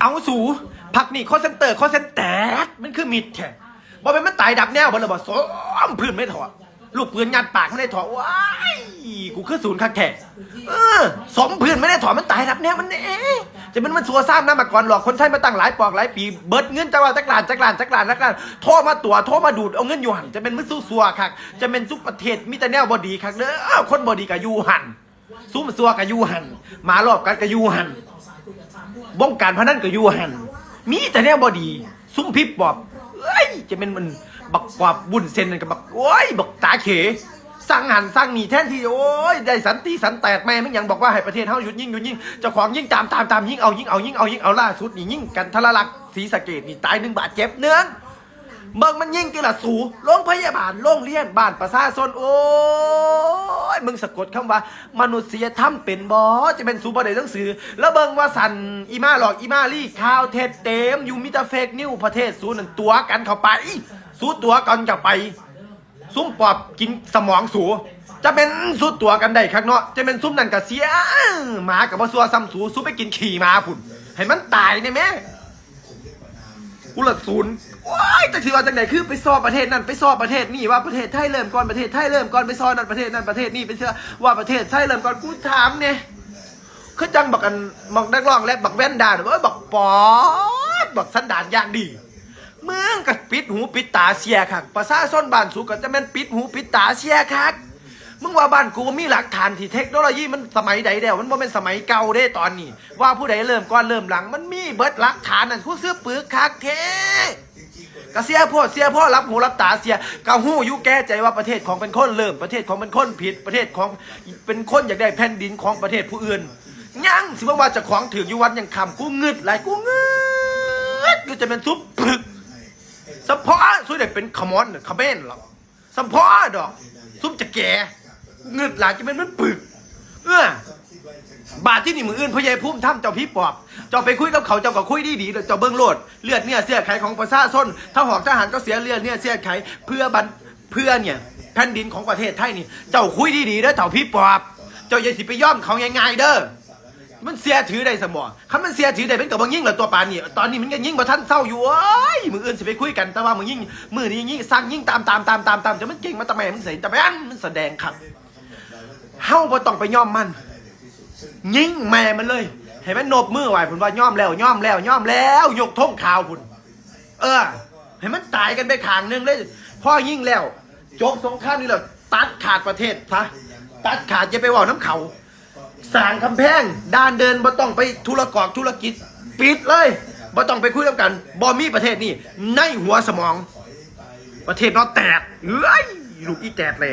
เอาสู่พักนี่คอเซนเตอร์คอเซนแตกมันคือมิดแค่บอกเป็นมันตายดับแนวบ่เลยบอกซ้อมพื้นไม่ถอดลูกปืนยัดปากไม่ได้ถอดว้ายกูคือศูนย์คักแท้สมพื้นไม่ได้ถอดมันตายดับแนวมันจะเป็นมันซัวซ้ำนะมาก่อนหลอกคนไทยมาตั้งหลายปอกหลายปีเบิดเงินจังหวะจักรานโทษมาตัวโทษมาดูดเอาเงินอยู่หันจะเป็นมือสู้ซัวคักจะเป็นซุปประเทศมีแต่แนวบอดีคักเด้อคนบอดีกับยูหันซุ่มซัวกับยูหันมารอบกันกับยูหันบ้องการพนันกับยูหันมีแต่แนวบอดีซุ่มพิบบอกจะเป็นมันบักกว่าบุญเซนกับบักบักตาเขสร้างหันสร้างหนีแทนที่ได้สันติสันแตกแม่มึงยังบอกว่าให้ประเทศเฮาหยุดยิงเจ้าของยิงตามยิงเอาล่าสุดนี่ยิงกันทะลักศรีสะเกษนี่ตาย1 บาทเจ็บเนื้อเบิ่งมันยิงกี่ละสูโรงพยาบาลโรงเรียนบ้านประชาชนมึงสะกดคำว่ามนุษยธรรมเป็นบ่จะเป็นสูบประเด็นหนังสือแล้วเบิ่งว่าสันอีมาหลอกอีมาลี่ข่าวเท็จเต็มอยู่มิตรเฟกนิวประเทศสูนั่นตัวกันเข้าไปสู้ตัวกันจะไปซุ้มปอบกินสมองสูจะเป็นสู้ตัวกันได้ข้างนอกจะเป็นซุ้มนั่นกับเสียหมากับว่าซัวซ้ำสูสู้ไปกินขี่มาผุนให้มันตายเนี่ยแม่อุลศูนย์แต่ถือว่าจากไหนคือไปซ้อประเทศนั่นไปซ้อประเทศนี่ว่าประเทศไทยเริ่มก่อนประเทศไทยเริ่มก่อนไปซ้อนั่นประเทศนี่ไปเชื่อว่าประเทศไทยเริ่มก่อนกูถามเนี่ยคือจังบักกันบักนักร้องและบักแว่นดาว่าบักปอบักสันดานอย่างดีเมืองกับปิดหูปิดตาเสียคักประชาชนบ้านสูก็จะแม่นปิดหูปิดตาเสียคักมึงว่าบ้านกูมีหลักฐานที่เทคโนโลยีมันสมัยใดแล้วมันบ่เป็นสมัยเก่าเด้ตอนนี้ว่าผู้ใดเริ่มก่อนเริ่มหลังมันมีเบิดหลักฐานนั่นผู้ซื้อปืนคักเทกะเสียพ่อรับหูรับตาเสียกะหู้อยู่แก้ใจว่าประเทศของเป็นคนเริ่มประเทศของเป็นคนผิดประเทศของเป็นคนอยากได้แผ่นดินของประเทศผู้อื่นยังสิว่าจะของถืออยู่วัดยังคำกูงึดหลายกูงึดกูจะเป็นซุปปึกสมพอสุดเด็กเป็นขมอนขม้นหรอกสมพอดอกซุปจะแก่เงืดหลายจะเป็นมันปึกบาทที่นี่มืออื่นพญายพุ่มถ้ำเจ้าพี่ปอบเจ้าไปคุยกับเขาเจ้าก็คุยดีเจ้าเบิ้งโลดเลือดเนี่ยเสียไขของประชาชนถ้าหอกทหารก็เสียเลือดเนี่ยเสียไขเพื่เนี่ยแผ่นดินของประเทศไทยนี่เจ้าคุยดีเด้อเจ้าพี่ปอบเจ้าอย่าสิไปย่อมเขาง่ายๆเด้อมันเสียถือได้สมองคำมันเสียถือได้เป็นกับมึงยิ่งเหรอตัวปานนี่ตอนนี้มันก็ยิ่งมาท่านเศร้าอยู่มืออื่นสิไปคุยกันแต่ว่ามึงยิ่งมือนี้ยิ่งสร้างยิ่งตามจะมันเก่งมาตะแม่มันเสียแต่แม่มันแสดงครับเฮาบ่ต้องไปย่อมมันยิงแม่มันเลยให้มันโนบมือไหวผุนว่าย่อมแล้วยกธงขาวผุนให้มันตายกันไปขางนึงเลยพ่อยิ่งแล้วจบสงครามนี่แล้วตัดขาดประเทศซะตัดขาดจะไปว่าน้ำเขาสร้างกำแพงด้านเดินบ่ต้องไปธุรกิจปิดเลยบ่ต้องไปคุยกันบ่มีประเทศนี่ในหัวสมองประเทศเราแตกลูกอีแตกเลย